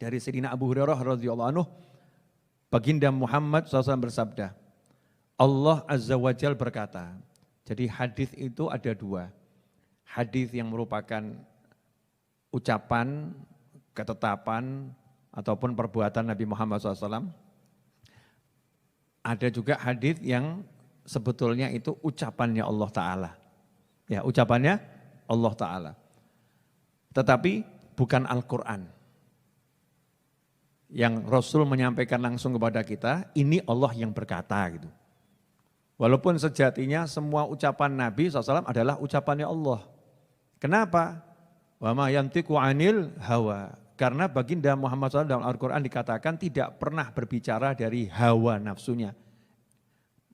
Dari Sayyidina Abu Hurairah radhiyallahu anhu, Baginda Muhammad SAW bersabda, Allah Azza wa Jalla berkata. Jadi hadis itu ada dua. Hadis yang merupakan ucapan, ketetapan, ataupun perbuatan Nabi Muhammad SAW. Ada juga hadis yang sebetulnya itu ucapannya Allah Ta'ala. Ya, ucapannya Allah Ta'ala. Tetapi bukan Al-Quran. Yang Rasul menyampaikan langsung kepada kita, ini Allah yang berkata gitu. Walaupun sejatinya semua ucapan Nabi SAW adalah ucapannya Allah. Kenapa? Wa ma yantiqu 'anil hawa. Karena baginda Muhammad SAW dalam Al-Quran dikatakan tidak pernah berbicara dari hawa nafsunya.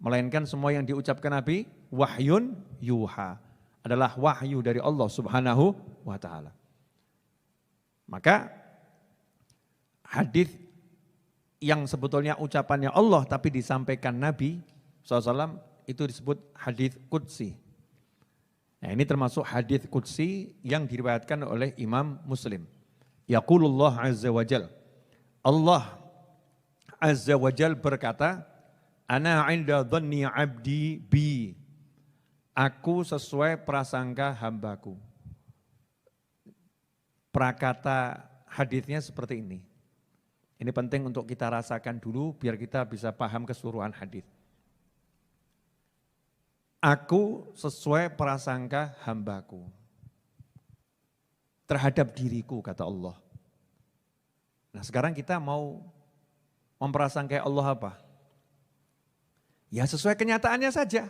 Melainkan semua yang diucapkan Nabi, wahyun yuha. Adalah wahyu dari Allah Subhanahu wa ta'ala. Maka hadis yang sebetulnya ucapannya Allah tapi disampaikan Nabi SAW itu disebut hadis qudsi. Nah, ini termasuk hadis qudsi yang diriwayatkan oleh Imam Muslim. Yaqulullah Azza wa Jal. Allah Azza wa Jal berkata, Ana 'inda dhanni 'abdi bi. Aku sesuai prasangka hambaku. Prakata hadisnya seperti ini. Ini penting untuk kita rasakan dulu biar kita bisa paham keseluruhan hadis. Aku sesuai prasangka hambaku terhadap diriku, kata Allah. Nah sekarang kita mau memprasangkai Allah apa? Ya sesuai kenyataannya saja.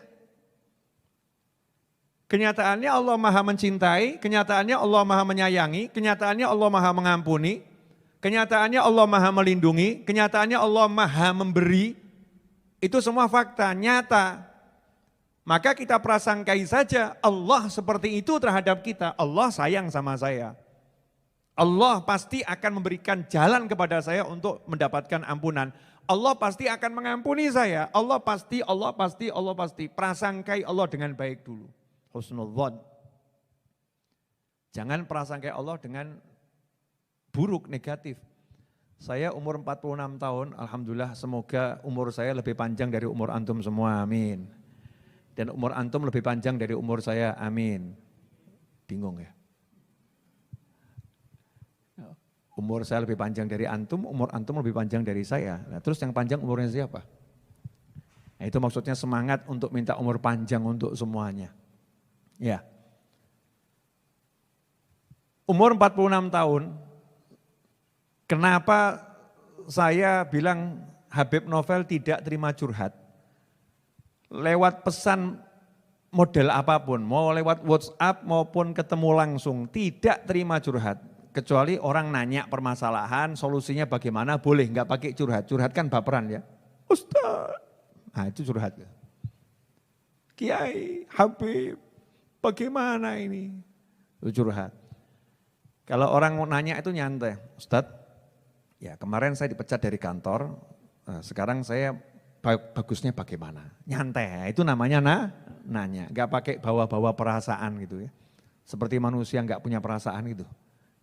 Kenyataannya Allah Maha mencintai, kenyataannya Allah Maha menyayangi, kenyataannya Allah Maha mengampuni, kenyataannya Allah Maha melindungi, kenyataannya Allah Maha memberi. Itu semua fakta, nyata. Maka kita prasangkai saja Allah seperti itu terhadap kita. Allah sayang sama saya. Allah pasti akan memberikan jalan kepada saya untuk mendapatkan ampunan. Allah pasti akan mengampuni saya. Allah pasti. Prasangkai Allah dengan baik dulu. Husnudzon. Jangan prasangkai Allah dengan buruk, negatif. Saya umur 46 tahun, alhamdulillah semoga umur saya lebih panjang dari umur antum semua, amin. Dan umur antum lebih panjang dari umur saya, amin. Bingung ya? Umur saya lebih panjang dari antum, umur antum lebih panjang dari saya. Nah, terus yang panjang umurnya siapa? Nah, itu maksudnya semangat untuk minta umur panjang untuk semuanya. Ya. Umur 46 tahun, kenapa saya bilang Habib Novel tidak terima curhat? Lewat pesan model apapun, mau lewat WhatsApp maupun ketemu langsung, tidak terima curhat. Kecuali orang nanya permasalahan, solusinya bagaimana, boleh nggak pakai curhat. Curhat kan baperan ya. Ustaz, nah itu curhat. Kiai, Habib, bagaimana ini? Itu curhat. Kalau orang mau nanya itu nyantai. Ustaz, ya kemarin saya dipecat dari kantor, sekarang saya bagusnya bagaimana? Nyantai, itu namanya nanya. Gak pakai bawa-bawa perasaan gitu ya. Seperti manusia gak punya perasaan gitu.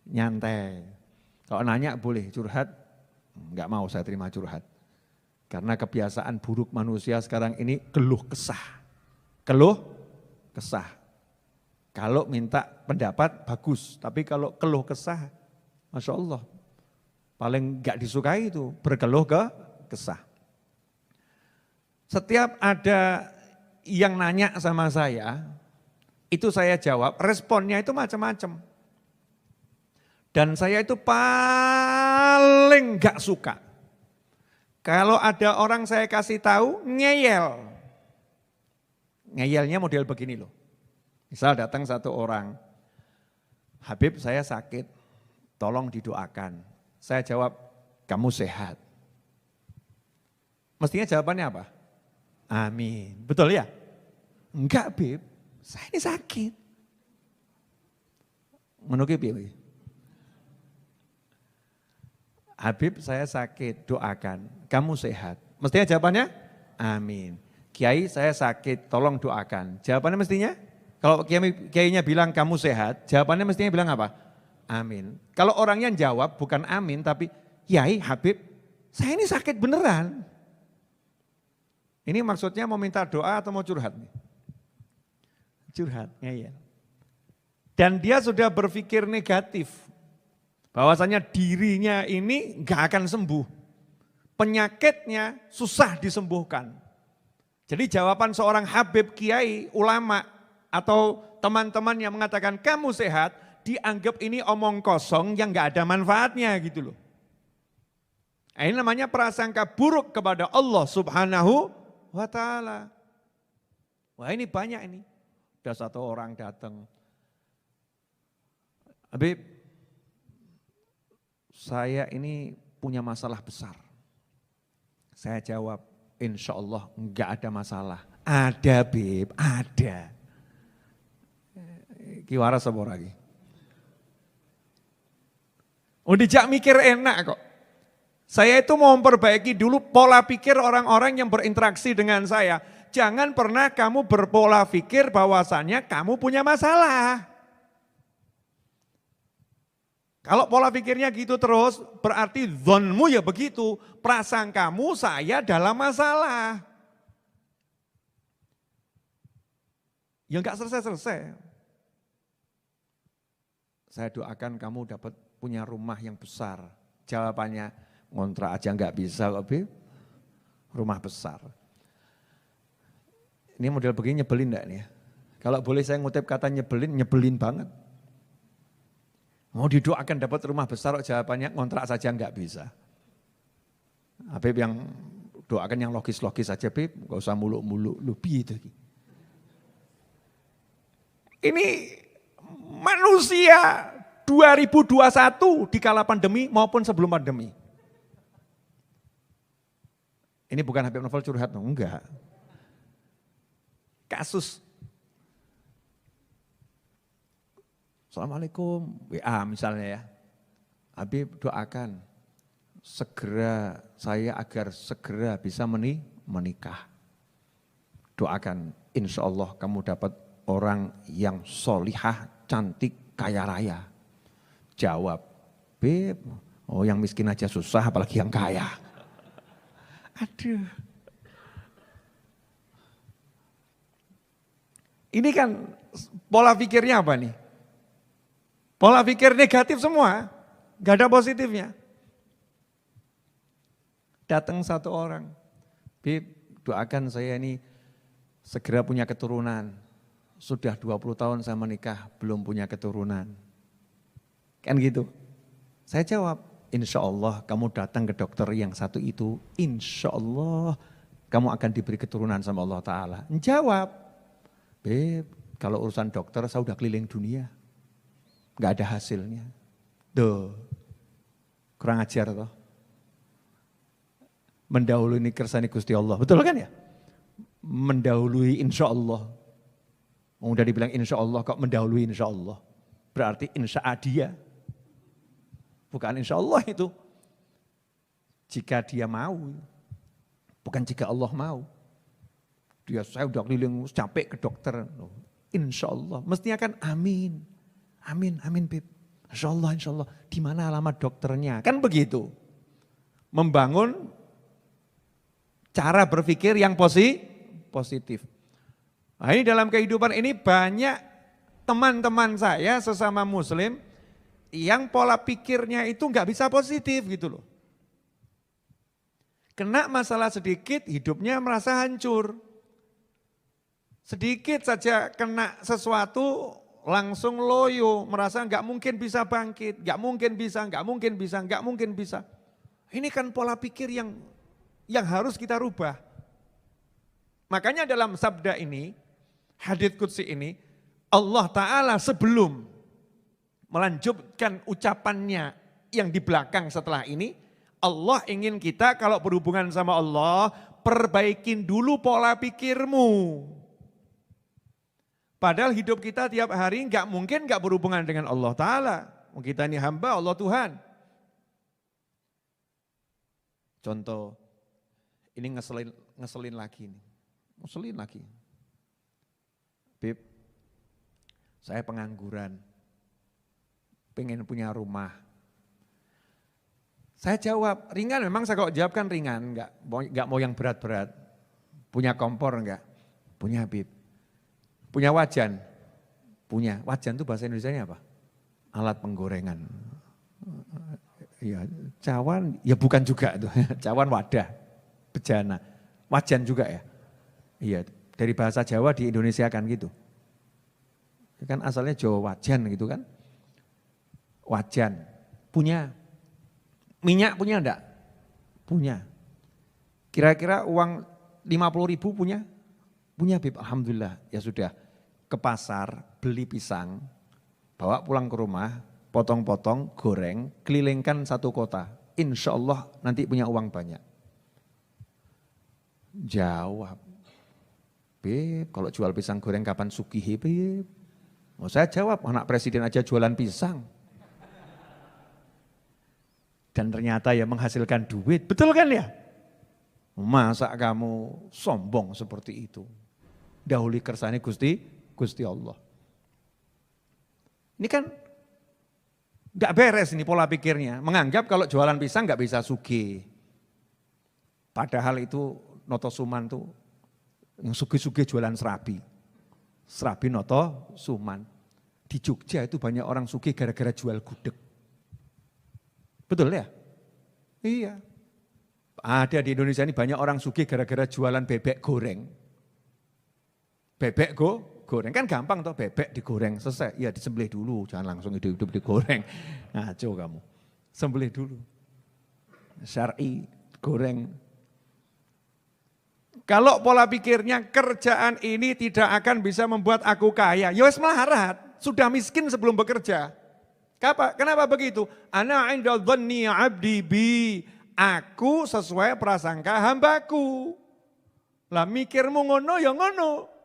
Nyantai. Kalau nanya boleh, curhat, gak mau saya terima curhat. Karena kebiasaan buruk manusia sekarang ini keluh kesah. Keluh kesah. Kalau minta pendapat bagus, tapi kalau keluh kesah, Masya Allah. Paling gak disukai itu, berkeluh kesah. Setiap ada yang nanya sama saya, itu saya jawab, responnya itu macam-macam. Dan saya itu paling gak suka. Kalau ada orang saya kasih tahu, ngeyel. Ngeyelnya model begini loh. Misal datang satu orang, Habib saya sakit, tolong didoakan. Saya jawab, kamu sehat. Mestinya jawabannya apa? Amin. Betul ya? Enggak Bib, saya ini sakit. Menukip ya? Habib saya sakit, doakan. Kamu sehat. Mestinya jawabannya? Amin. Kiai saya sakit, tolong doakan. Jawabannya mestinya? Kalau kiainya bilang kamu sehat, jawabannya mestinya bilang apa? Amin. Kalau orangnya jawab bukan amin tapi Yai Habib, saya ini sakit beneran. Ini maksudnya mau minta doa atau mau curhat? Curhat, ya. Dan dia sudah berpikir negatif. Bahwasanya dirinya ini gak akan sembuh. Penyakitnya susah disembuhkan. Jadi jawaban seorang Habib, kiai, ulama, atau teman-teman yang mengatakan kamu sehat, dianggap ini omong kosong yang gak ada manfaatnya gitu loh. Ini namanya prasangka buruk kepada Allah Subhanahu wa ta'ala. Wah ini banyak ini. Ada satu orang datang. Habib, saya ini punya masalah besar. Saya jawab, insya Allah enggak ada masalah. Ada Bib, ada. Kiwara sabor lagi. Dijak mikir enak kok. Saya itu mau memperbaiki dulu pola pikir orang-orang yang berinteraksi dengan saya. Jangan pernah kamu berpola pikir bahwasannya kamu punya masalah. Kalau pola pikirnya gitu terus, berarti zonmu ya begitu. Prasangkamu saya dalam masalah. Ya enggak selesai-selesai. Saya doakan kamu dapat punya rumah yang besar. Jawabannya, ngontrak aja enggak bisa kok Bib. Rumah besar. Ini model begini nyebelin enggak nih ya? Kalau boleh saya ngutip kata nyebelin, nyebelin banget. Mau didoakan dapat rumah besar, jawabannya ngontrak saja enggak bisa. Habib yang doakan yang logis-logis saja Bib, enggak usah muluk-muluk, lebih itu. Ini manusia 2021 di kala pandemi maupun sebelum pandemi. Ini bukan Habib Novel curhat, enggak. Kasus. Assalamualaikum, WA misalnya ya. Habib doakan segera saya agar segera bisa menikah. Doakan insya Allah kamu dapat orang yang solihah, cantik, kaya raya. Jawab, Beb, oh yang miskin aja susah apalagi yang kaya. Aduh. Ini kan pola pikirnya apa nih? Pola pikir negatif semua, gak ada positifnya. Datang satu orang, Bib, doakan saya ini segera punya keturunan. Sudah 20 tahun saya menikah, belum punya keturunan. Kan gitu. Saya jawab, insya Allah kamu datang ke dokter yang satu itu, insya Allah kamu akan diberi keturunan sama Allah Ta'ala. Jawab, Beb, kalau urusan dokter saya udah keliling dunia. Gak ada hasilnya. Duh, kurang ajar toh. Mendahului kersane Gusti Allah, betul kan ya? Mendahului insya Allah. Udah dibilang insya Allah kok mendahului insya Allah. Berarti insya dia. Bukan insya Allah itu. Jika dia mau. Bukan jika Allah mau. Saya udah keliling capek ke dokter. Insya Allah. Mestinya kan amin. Amin, amin Bib. Insya Allah. Di mana alamat dokternya? Kan begitu. Membangun cara berpikir yang positif. Nah ini dalam kehidupan ini banyak teman-teman saya sesama muslim yang pola pikirnya itu nggak bisa positif gitu loh. Kena masalah sedikit hidupnya merasa hancur. Sedikit saja kena sesuatu langsung loyo, merasa nggak mungkin bisa bangkit, nggak mungkin bisa. Ini kan pola pikir yang harus kita rubah. Makanya dalam sabda ini, hadits qudsi ini, Allah Ta'ala sebelum melanjutkan ucapannya yang di belakang setelah ini, Allah ingin kita kalau berhubungan sama Allah, perbaikin dulu pola pikirmu. Padahal hidup kita tiap hari nggak mungkin nggak berhubungan dengan Allah Ta'ala. Kita ini hamba Allah Tuhan. Contoh, ini ngeselin lagi nih. Ngeselin lagi. Bib, saya pengangguran. Pengen punya rumah. Saya jawab, ringan memang saya kok jawab kan ringan, enggak mau yang berat-berat. Punya kompor enggak? Punya Habib. Punya wajan? Punya. Wajan itu bahasa Indonesianya apa? Alat penggorengan. Ya, cawan, ya bukan juga itu. Cawan wadah, bejana. Wajan juga ya? Iya, dari bahasa Jawa di Indonesia kan gitu. Kan asalnya Jawa wajan gitu kan. Wajan, punya. Minyak punya enggak? Punya. Kira-kira uang 50.000 punya? Punya Bib, alhamdulillah. Ya sudah, ke pasar beli pisang, bawa pulang ke rumah, potong-potong, goreng, kelilingkan satu kota. Insya Allah nanti punya uang banyak. Jawab, Bib, kalau jual pisang goreng kapan sugih Bib? Oh, saya jawab, anak presiden aja jualan pisang. Dan ternyata ya menghasilkan duit, betul kan ya? Masa kamu sombong seperti itu? Dahuli kersane Gusti Allah. Ini kan gak beres ini pola pikirnya. Menganggap kalau jualan pisang gak bisa sugih. Padahal itu Noto Suman tuh yang sugih-sugih jualan serabi. Serabi Noto Suman. Di Jogja itu banyak orang sugih gara-gara jual gudeg. Betul ya? Iya. Ada di Indonesia ini banyak orang sugih gara-gara jualan bebek goreng. Bebek goreng, kan gampang toh bebek digoreng, selesai. Ya disembelih dulu, jangan langsung hidup-hidup digoreng. Ngaco kamu, sembelih dulu. Syar'i, goreng. Kalau pola pikirnya kerjaan ini tidak akan bisa membuat aku kaya, ya wes melarat, sudah miskin sebelum bekerja. Kenapa begitu? Ana 'inda dhanni 'abdi bi. Aku sesuai prasangka hambaku. Lah mikirmu ngono ya ngono.